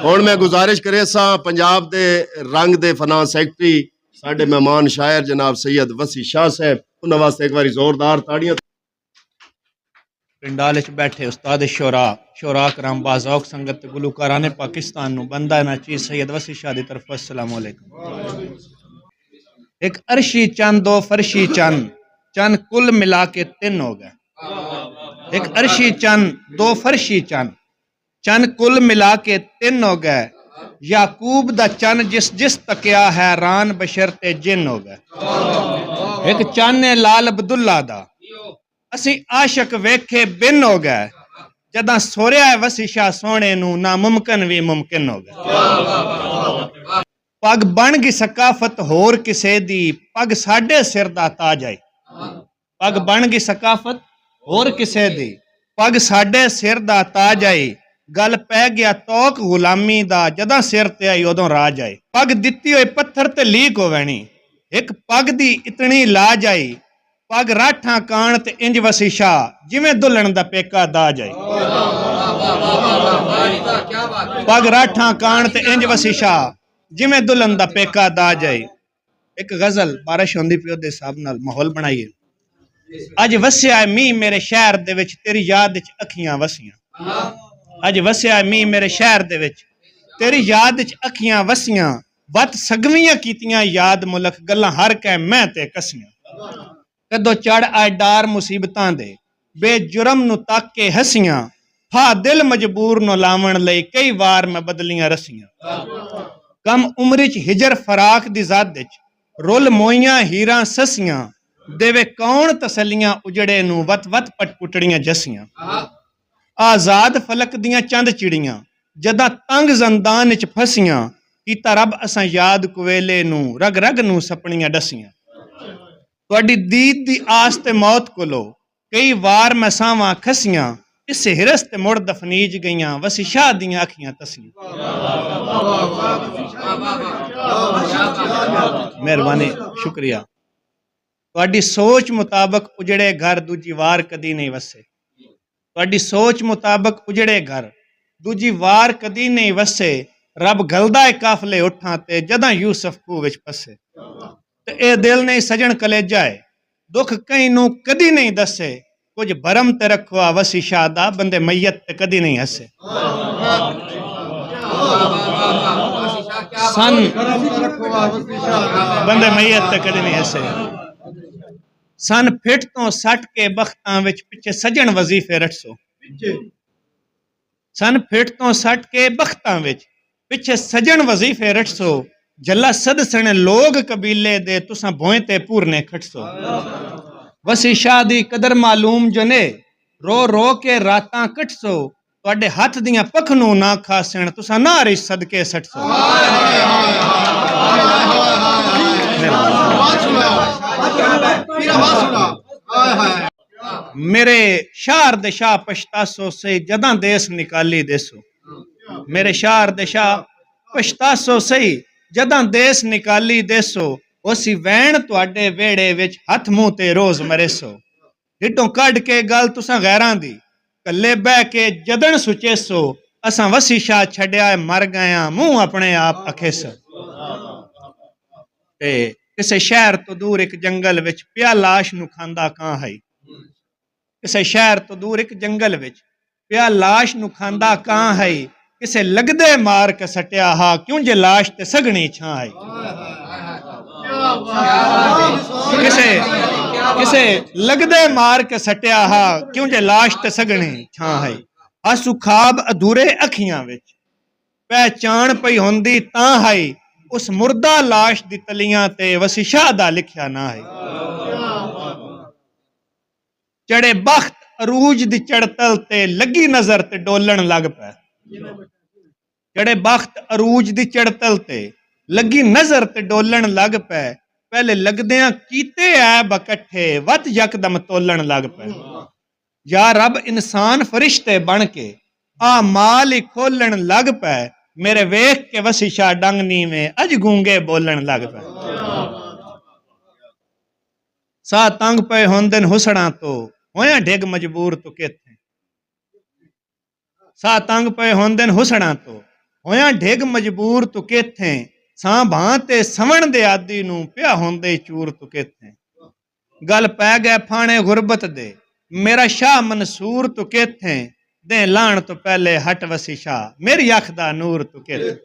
हुण मैं गुजारिश करे सा पंजाब दे रंग दे फना सैकटरी साडे मेहमान शायर जनाब सैयद वसी शाह साहब, उन्हां वास्ते एक बारी जोरदार ताड़ियां। पिंडाल च बैठे उस्ताद शोरा शोरा कराम बाज़ौक संगत गुलूकाराने पाकिस्तान नू बंदा नाचीज़ सैयद वसी शाह दी तरफ अस्सलाम वालेकुम। एक अरशी चंद दो फरशी चंद, चंद कुल मिला के तीन हो गए। एक अरशी चंद दो फरशी चंद, चंद कुल मिला के तीन हो गए। याकूब दा चंद जिस जिस तकिया हैरान बशरते जिन हो गए। एक चंद है लाल अब्दुल्ला दा, असी आशक वेखे बिन हो गए। जदा सोरिया वसी शाह सोने नू नामुमकिन भी मुमकिन हो गए। पग बन गई सकाफत होर किसे दी, पग साडे सिर दा ताज आई। पग बन गई सकाफत होर किसे दी, पग साडे सिर दा ताज आई। गल पै गया तौक गुलामी दा, जदा सिर ते आई उदों राज आई। पग दित्ती होए पत्थर ते लीक होवैनी, एक पग दी इतनी लाज आई। पग राठा कान ते इंज वसी शाह, जिवें दुल्हन दा पेका दाज आई। पग राठा कान ते इंज वसी शाह, जिवें दुल्हन दा पेका दाज आई। एक गजल बारिश होंदी पई ओदे हिसाब नाल माहौल बनाइए। अज वस्या है मींह मेरे शहर दे विच, तेरी याद विच अखियां वसियां। अज वस्या है मींह मेरे शहर दे विच, तेरी याद विच अखियां वसियां। वत सगवियां कीतियां याद मुलक, गल्लां हर कै मैं ते कसियां। कदों चढ़ आए डार मुसीबतां दे, बेजुरम नू तक के हसियां। फा दिल मजबूर नू लावण लई, कई वार मैं बदलियां रसियां। कम उम्र च हिजर फराक दी ज़द विच, रुल मोइयां हीरां ससियां। देवे कौन तसलियां उजड़े नू, वत वत पटपुटड़ियां जसियां। आजाद फलक दियां चंद चिड़ियां, जदा तंग जंदान च फसियां। कीता रब असां याद कुवेले नू, रग रग नू सपनियां डसियां। तुहाडी दीद दी आस ते मौत कोलो, कई वार मैं सावां खसियां। इस हिरस ते मुड़ दफनीज गईयां, वसी शाह दियां अखियां तसियां। मेहरबानी शुक्रिया। तुहाडी सोच मुताबक उजड़े घर दूजी वार कदी नहीं वसे। तुहाडी सोच मुताबक उजड़े घर दूजी वार कदी नहीं वसे। रब गलदा है काफले उठां ते, जदां यूसुफ खूह विच फसे। ते ए दिल नहीं सजन कलेजा है, दुख कहीं नू कदी नहीं दसे। कुछ भरम ते रखो आ वसी शाह दा, बंदे मैयत ते कदी नहीं हसे। सन बंदे मैयत ते कदी नहीं हसे। सन फिट तो सट के बख्तां विच, पिछे सजन वजीफे रटसो। सन फिट तो सट के बख्तां विच, पिछे सजन वजीफे रटसो। जला सद सने लोग कबीले दे, तुसां भोए ते पूरने खटसो। वसी शाह दी कदर मालूम जो ने, रो रो के रातां कटसो। तुहाडे हथ दियां पख नू ना खासन, तुसां ना रिश सदके सटसो। मेरे शार दे शाह पछतासो से, जदां देस निकाली देसो। मेरे शार दे शाह पछतासो सही, जदां देस निकाली देसो। उसी वैन तुहाडे वेड़े विच, हथ मुंह ते रोज मरेसो। हिटों कढ़ के गल तुसां गैरां दी, कल्ले बह के जदन सुचेसो। असां वसी शाह छड्या मर गया, मुंह अपने आप अखेसो। ते किसे शहर तो दूर एक जंगल विच, पिया लाश नू खांदा कां है। किसे शहर तो दूर एक जंगल विच, पिया लाश नू खांदा कां है। किसे लगदे मार के सटिया हा, क्यों जे लाश ते सगनी छां है। किसे लगदे मार के सटिया हा, क्यों जे लाश ते सगनी छां है। आंसू खाब अधूरे अखियां विच, पहचान पई होंदी तां है। उस मुर्दा लाश दी तलियां ते, वसी शाह दा लिखिया ना है। चढ़े बख्त अरूज दी चढ़तल ते, लगी नजर ते डोलन लग पै। चढ़े बख्त अरूज दी चढ़तल ते, लगी नजर ते डोलन लग पै। पहले लगदियां कीते ऐब इकट्ठे, वत यकदम तोलन लग पै। या रब इंसान फरिश्ते बन के, आ माल ही खोलन लग पै। मेरे वेख के वसी शाह डंग नीवे, अज गूंगे बोलन लग पै। सा तंग पे होंदन हुसड़ा तो, होया ढिग मजबूर तो केथे। सा तंग पे होंदन हुसड़ा तो, ਹੋਇਆਂ ਢਿੱਗ ਮਜਬੂਰ ਤੂੰ ਕਿੱਥੇ ਸਾਂ ਭਾਂ ਤੇ ਸਵਣ ਦੇ ਆਦੀ ਨੂੰ ਪਿਆ ਹੁੰਦੇ ਚੂਰ ਤੂੰ ਕਿੱਥੇ ਗਲ ਪੈ ਗਏ ਫਾਣੇ ਗੁਰਬਤ ਦੇ ਮੇਰਾ ਸ਼ਾਹ ਮਨਸੂਰ ਤੂੰ ਕਿੱਥੇ ਦੇ ਲਾਣ ਤੋਂ ਪਹਿਲੇ ਹਟ ਵਸੀ ਸ਼ਾਹ ਮੇਰੀ ਅੱਖ ਦਾ ਨੂਰ ਤੂੰ ਕਿੱਥੇ